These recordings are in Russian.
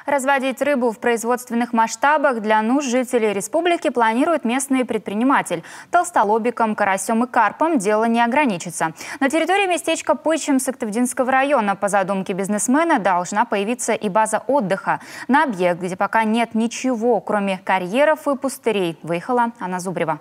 Разводить рыбу в производственных масштабах для нужд жителей республики планирует местный предприниматель. Толстолобиком, карасем и карпом дело не ограничится. На территории местечка Пычем Сыктывдинского района по задумке бизнесмена должна появиться и база отдыха. На объект, где пока нет ничего, кроме карьеров и пустырей, выехала Анна Зубрева.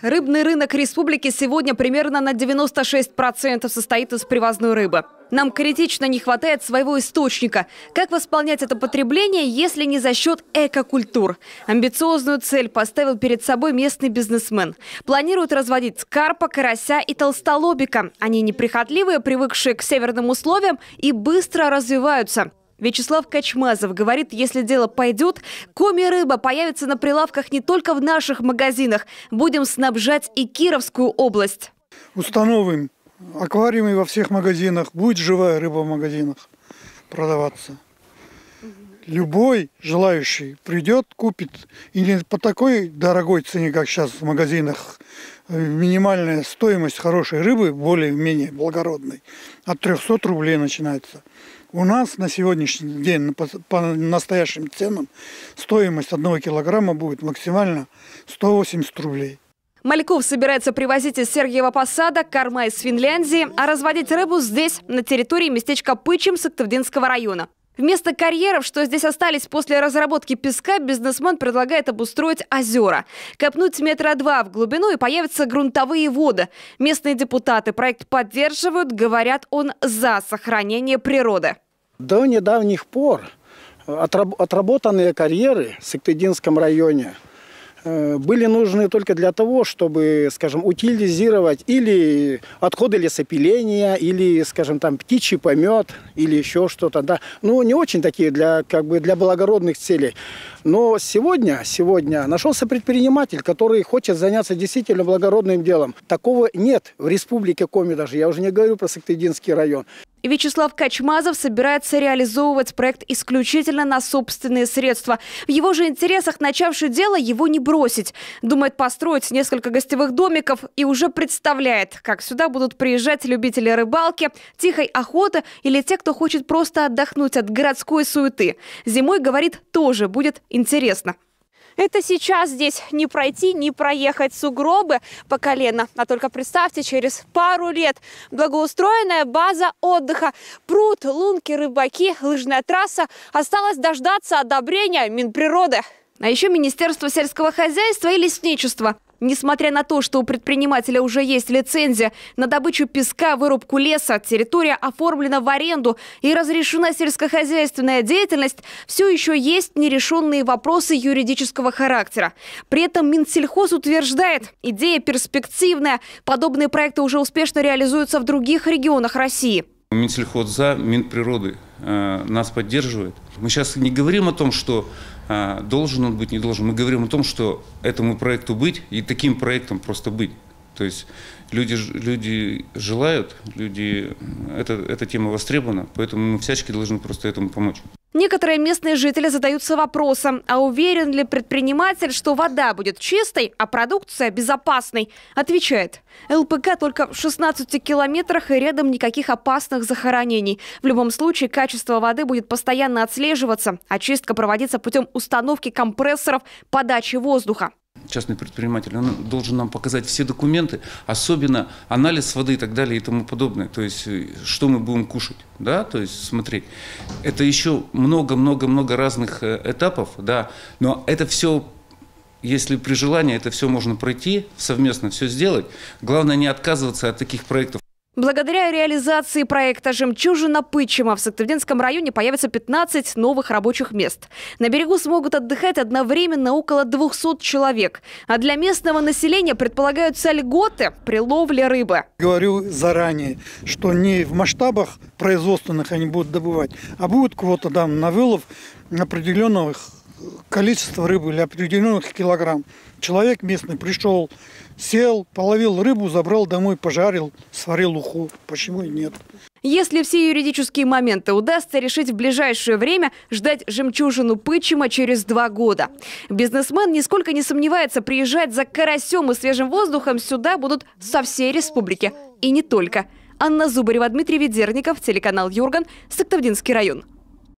Рыбный рынок республики сегодня примерно на 96% состоит из привозной рыбы. Нам критично не хватает своего источника. Как восполнять это потребление, если не за счет экокультур? Амбициозную цель поставил перед собой местный бизнесмен. Планирует разводить карпа, карася и толстолобика. Они неприхотливые, привыкшие к северным условиям и быстро развиваются. Вячеслав Качмазов говорит, если дело пойдет, коми-рыба появится на прилавках не только в наших магазинах. Будем снабжать и Кировскую область. Установим аквариумы во всех магазинах. Будет живая рыба в магазинах продаваться. Любой желающий придет, купит. И не по такой дорогой цене, как сейчас в магазинах. Минимальная стоимость хорошей рыбы, более-менее благородной, от 300 рублей начинается. У нас на сегодняшний день по настоящим ценам стоимость 1 килограмма будет максимально 180 рублей. Мальков собирается привозить из Сергиева Посада корма из Финляндии, а разводить рыбу здесь, на территории местечка Пычем Сыктывдинского района. Вместо карьеров, что здесь остались после разработки песка, бизнесмен предлагает обустроить озера. Копнуть 2 метра в глубину, и появятся грунтовые воды. Местные депутаты проект поддерживают, говорят, он за сохранение природы. До недавних пор отработанные карьеры в Сыктывдинском районе были нужны только для того, чтобы, скажем, утилизировать или отходы лесопиления, или, скажем, там птичий помет, или еще что-то. Да. Ну, не очень такие для благородных целей. Но сегодня нашелся предприниматель, который хочет заняться действительно благородным делом. Такого нет в республике Коми даже. Я уже не говорю про Сыктывдинский район. Вячеслав Качмазов собирается реализовывать проект исключительно на собственные средства. В его же интересах, начавший дело, его не бросить. Думает построить несколько гостевых домиков и уже представляет, как сюда будут приезжать любители рыбалки, тихой охоты или те, кто хочет просто отдохнуть от городской суеты. Зимой, говорит, тоже будет интересно. Это сейчас здесь не пройти, не проехать, сугробы по колено. А только представьте, через пару лет благоустроенная база отдыха. Пруд, лунки, рыбаки, лыжная трасса. Осталось дождаться одобрения Минприроды. А еще Министерство сельского хозяйства и лесничества. Несмотря на то, что у предпринимателя уже есть лицензия на добычу песка, вырубку леса, территория оформлена в аренду и разрешена сельскохозяйственная деятельность, все еще есть нерешенные вопросы юридического характера. При этом Минсельхоз утверждает, идея перспективная. Подобные проекты уже успешно реализуются в других регионах России. Минсельхоз за, Минприроды нас поддерживает. Мы сейчас не говорим о том, что должен он быть, не должен. Мы говорим о том, что этому проекту быть и таким проектом просто быть. То есть люди желают, эта тема востребована, поэтому мы всячески должны просто этому помочь. Некоторые местные жители задаются вопросом, а уверен ли предприниматель, что вода будет чистой, а продукция безопасной? Отвечает, ЛПК только в 16 километрах и рядом никаких опасных захоронений. В любом случае качество воды будет постоянно отслеживаться. Очистка проводится путем установки компрессоров подачи воздуха. Частный предприниматель, он должен нам показать все документы, особенно анализ воды и так далее и тому подобное. То есть, что мы будем кушать, да, то есть смотреть. Это еще много-много-много разных этапов, да, но это все, если при желании, это все можно пройти, совместно все сделать. Главное не отказываться от таких проектов. Благодаря реализации проекта «Жемчужина Пычема» в Сыктывдинском районе появится 15 новых рабочих мест. На берегу смогут отдыхать одновременно около 200 человек. А для местного населения предполагаются льготы при ловле рыбы. Говорю заранее, что не в масштабах производственных они будут добывать, а будет квота на вылов определенного количества рыбы или определенных килограмм. Человек местный пришел, сел, половил рыбу, забрал домой, пожарил, сварил уху. Почему и нет? Если все юридические моменты удастся решить в ближайшее время, ждать жемчужину Пычема через 2 года. Бизнесмен нисколько не сомневается, приезжать за карасем и свежим воздухом сюда будут со всей республики. И не только. Анна Зубрева, Дмитрий Ведерников, телеканал Юрган, Сыктывдинский район.